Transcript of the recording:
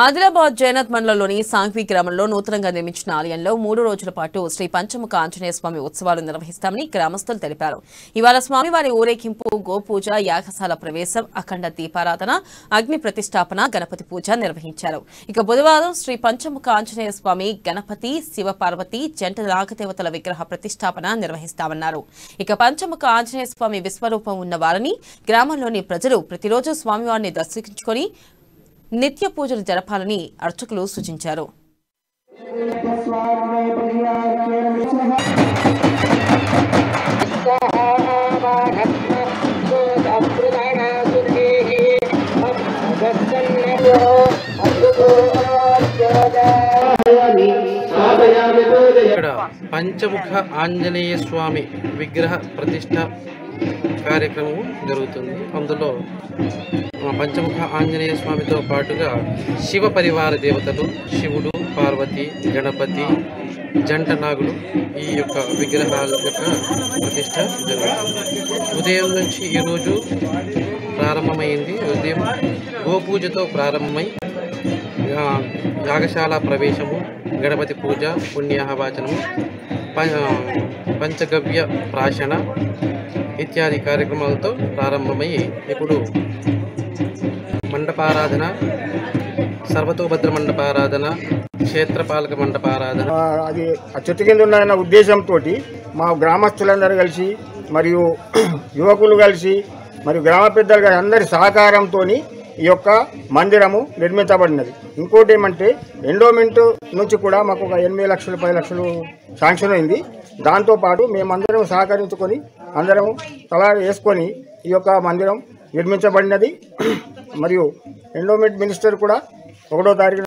ఆదిలాబాద్ జైనత్ మండలంలోని సాంఘ్వి గ్రామంలో నూతనంగా నిర్మించిన ఆలయంలో 3 రోజుల పాటు శ్రీ పంచముఖ ఆంజనేయ స్వామి ఉత్సవాలు నిర్వహిస్తామని గ్రామస్తులు తెలిపారు. ఇవాళ స్వామివారి ఊరేగింపు, గోపూజ, యాగశాల ప్రవేశం, అఖండ దీపారాధన, అగ్ని ప్రతిష్టాపన, గణపతి పూజ నిర్వహించారు. ఇక బుధవారం శ్రీ పంచముఖ ఆంజనేయ స్వామి, గణపతి, శివపార్వతి జంట నాగదేవతల విగ్రహ ప్రతిష్టాపన నిర్వహిస్తామన్నారు. ఇక పంచముఖ ఆంజనేయ స్వామి విశ్వరూపం ఉన్న వారిని గ్రామంలోని ప్రజలు ప్రతిరోజు స్వామివారిని దర్శించుకొని నిత్య పూజలు జరపాలని అర్చకులు సూచించారు. ఇక్కడ పంచముఖ ఆంజనేయ స్వామి విగ్రహ ప్రతిష్ట కార్యక్రమం జరుగుతుంది. అందులో పంచముఖ ఆంజనేయ స్వామితో పాటుగా శివ పరివార దేవతలు, శివుడు, పార్వతి, గణపతి, జంట నాగులు ఈ యొక్క విగ్రహాల యొక్క ప్రతిష్ట జరుగుతుంది. ఉదయం నుంచి ఈరోజు ప్రారంభమైంది. ఉదయం గోపూజతో ప్రారంభమై యాగశాల ప్రవేశము, గణపతి పూజ, పుణ్యాహవాచనము, పంచగవ్య ప్రాశన ఇత్యాది కార్యక్రమాలతో ప్రారంభమై ఇప్పుడు మండపారాధన, సర్వతోభద్ర మండపారాధన, క్షేత్రపాలక మండపారాధన. అది చెట్టు కింద ఉన్న ఉద్దేశంతో మా గ్రామస్తులందరూ కలిసి మరియు యువకులు కలిసి మరియు గ్రామ పెద్దలు అందరి సహకారంతో ఈ యొక్క మందిరము నిర్మించబడినది. ఇంకోటి ఏమంటే ఎండోమెంట్ నుంచి కూడా మాకు ఒక 8 లక్షలు 10 లక్షలు శాంక్షన్ అయింది. దాంతోపాటు మేమందరం సహకరించుకొని అందరం తలా వేసుకొని ఈ యొక్క మందిరం నిర్మించబడినది. మరియు ఎండోమెంట్ మినిస్టర్ కూడా 1వ తారీఖు